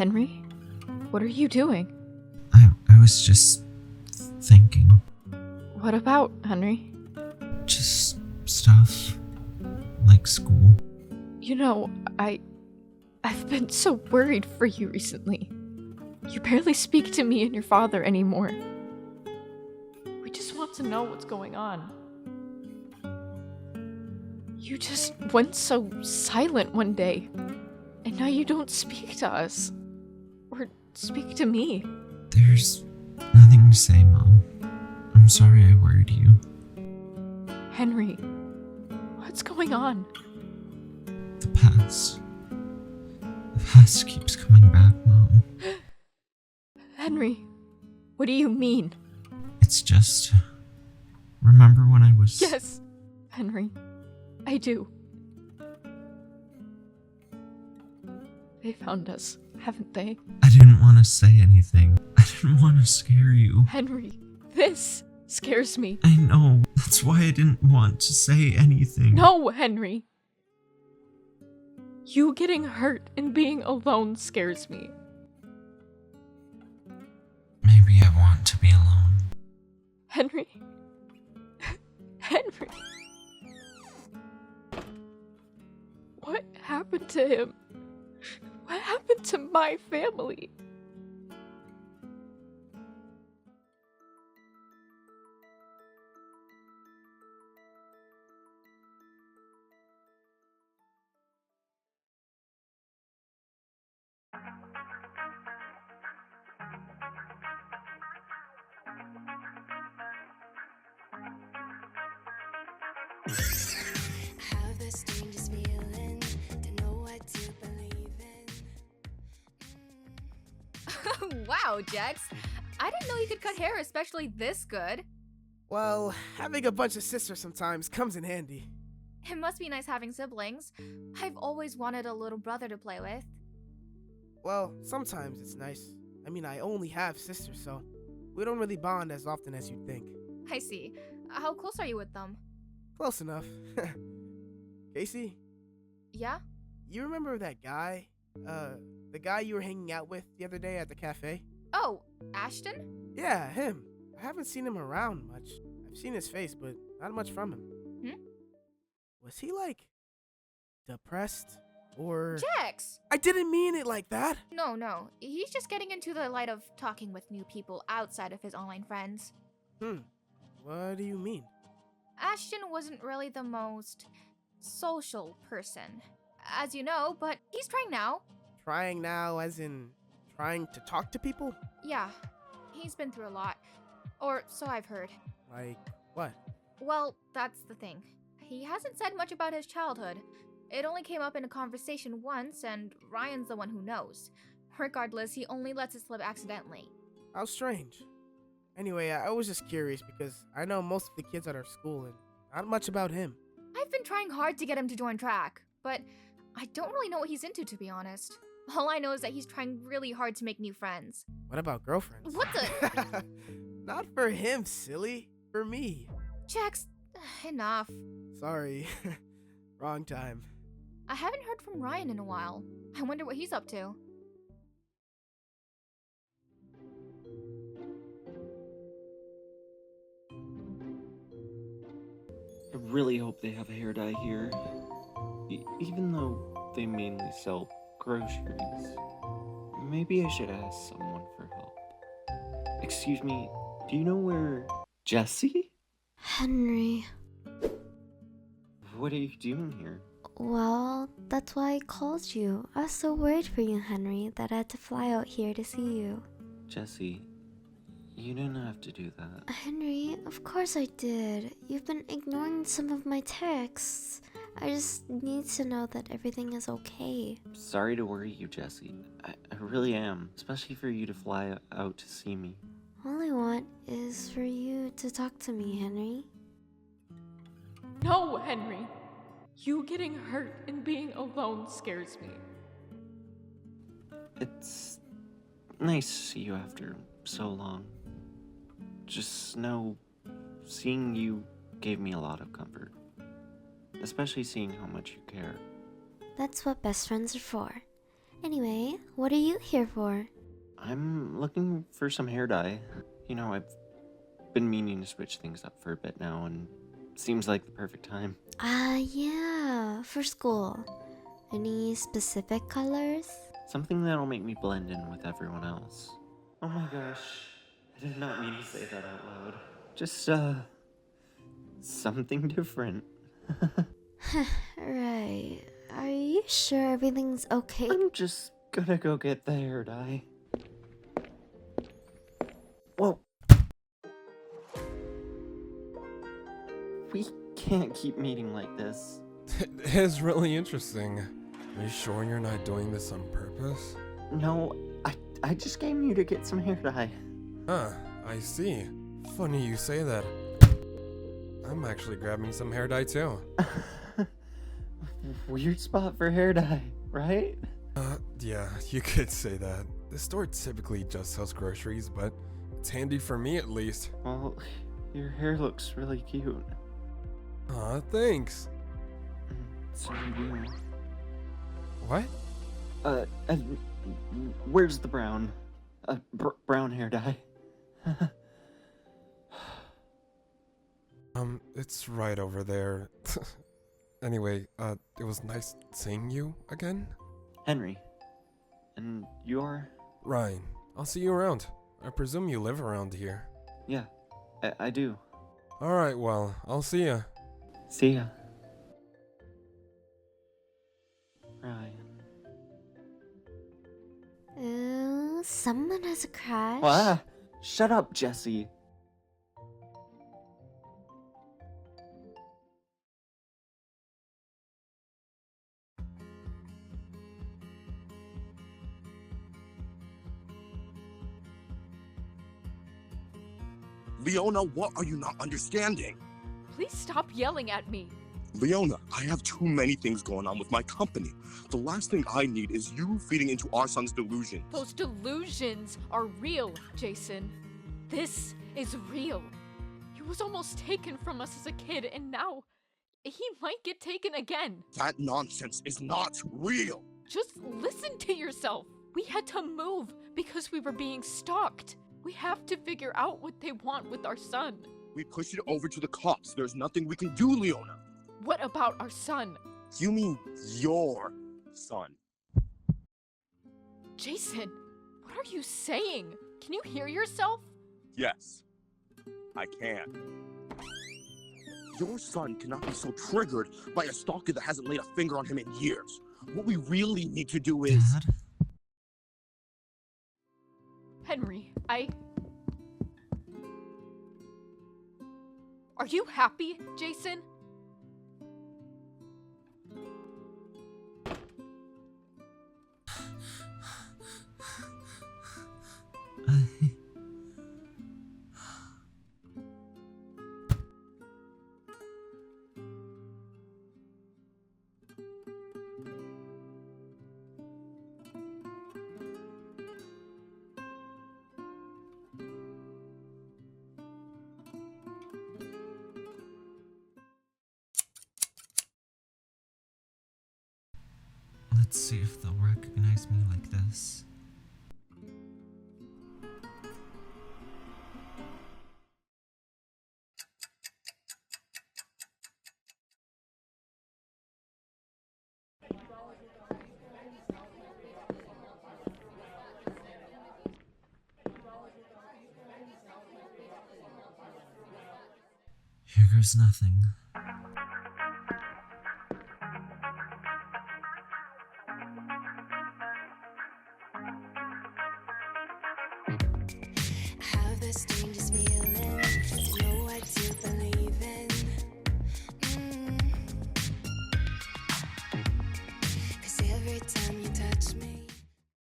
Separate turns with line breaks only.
Henry? What are you doing?
I was just thinking.
What about, Henry?
Just stuff. Like school.
You know, I've been so worried for you recently. You barely speak to me and your father anymore. We just want to know what's going on. You just went so silent one day, and now you don't speak to us. Or speak to me.
There's nothing to say, Mom. I'm sorry I worried you.
Henry, what's going on?
The past. The past keeps coming back, Mom.
Henry, what do you mean?
It's just... Remember when I was...
Yes, Henry, I do. They found us, haven't they?
I didn't want to say anything. I didn't want to scare you.
Henry, this scares me.
I know. That's why I didn't want to say anything.
No, Henry. You getting hurt and being alone scares me.
Maybe I want to be alone.
Henry. Henry. What happened to him? What happened to my family?
Have the strangest feeling to know what to believe in.
Wow, Jex. I didn't know you could cut hair especially this good.
Well, having a bunch of sisters sometimes comes in handy.
It must be nice having siblings. I've always wanted a little brother to play with.
Well, sometimes it's nice. I mean, I only have sisters, so we don't really bond as often as you'd think.
I see. How close are you with them?
Close enough. Casey,
Yeah?
you remember that guy? The guy you were hanging out with the other day at the cafe?
Oh, Ashton?
Yeah, him. I haven't seen him around much. I've seen his face, but not much from him. Was he, like, depressed? Or...
Jex!
I didn't mean it like that!
No. He's just getting into the light of talking with new people outside of his online friends.
What do you mean?
Ashton wasn't really the most social person, as you know, but he's trying now.
Trying now as in trying to talk to people?
Yeah, he's been through a lot. Or so I've heard.
Like, what?
Well, that's the thing. He hasn't said much about his childhood. It only came up in a conversation once, and Ryan's the one who knows. Regardless, he only lets it slip accidentally.
How strange. Anyway, I was just curious because I know most of the kids at our school and not much about him.
I've been trying hard to get him to join track, but I don't really know what he's into, to be honest. All I know is that he's trying really hard to make new friends.
What about girlfriends?
What the?
Not for him, silly. For me.
Jax, enough.
Sorry. Wrong time.
I haven't heard from Ryan in a while. I wonder what he's up to.
I really hope they have hair dye here. Even though they mainly sell groceries. Maybe I should ask someone for help. Excuse me, do you know where... Jesse?
Henry.
What are you doing here?
Well, that's why I called you. I was so worried for you, Henry, that I had to fly out here to see you.
Jesse, you didn't have to do that.
Henry, of course I did. You've been ignoring some of my texts. I just need to know that everything is okay.
Sorry to worry you, Jesse. I really am, especially for you to fly out to see me.
All I want is for you to talk to me, Henry.
No, Henry. You getting hurt and being alone scares me.
It's nice to see you after so long. Just know, seeing you gave me a lot of comfort. Especially seeing how much you care.
That's what best friends are for. Anyway, what are you here for?
I'm looking for some hair dye. You know, I've been meaning to switch things up for a bit now, and seems like the perfect time.
Yeah, for school. Any specific colors?
Something that'll make me blend in with everyone else. Oh my gosh, I did not mean to say that out loud. Just, something different.
Right. Are you sure everything's okay?
I'm just gonna go get the hair dye. Whoa. We can't keep meeting like this.
It is really interesting. Are you sure you're not doing this on purpose?
No, I just came here to get some hair dye.
Huh, I see. Funny you say that. I'm actually grabbing some hair dye too.
Weird spot for hair dye, right?
Yeah, you could say that. The store typically just sells groceries, but it's handy for me at least.
Well, your hair looks really cute.
Aw, thanks.
So you do.
What?
Where's the brown? Brown hair dye.
It's right over there. Anyway, it was nice seeing you again.
Henry. And you're?
Ryan, I'll see you around. I presume you live around here.
Yeah, I do.
Alright, well, I'll see ya.
See ya. Ryan.
Ooh, someone has a crush.
Ah, shut up, Jesse.
Leona, what are you not understanding?
Please stop yelling at me.
Leona, I have too many things going on with my company. The last thing I need is you feeding into our son's delusions.
Those delusions are real, Jason. This is real. He was almost taken from us as a kid, and now he might get taken again.
That nonsense is not real.
Just listen to yourself. We had to move because we were being stalked. We have to figure out what they want with our son.
We pushed it over to the cops. There's nothing we can do, Leona.
What about our son?
You mean your son?
Jason, what are you saying? Can you hear yourself?
Yes, I can. Your son cannot be so triggered by a stalker that hasn't laid a finger on him in years. What we really need to do is...
Dad?
Henry, Are you happy, Jason?
Let's see if they'll recognize me like this. Here goes nothing.
Have the strangest feeling.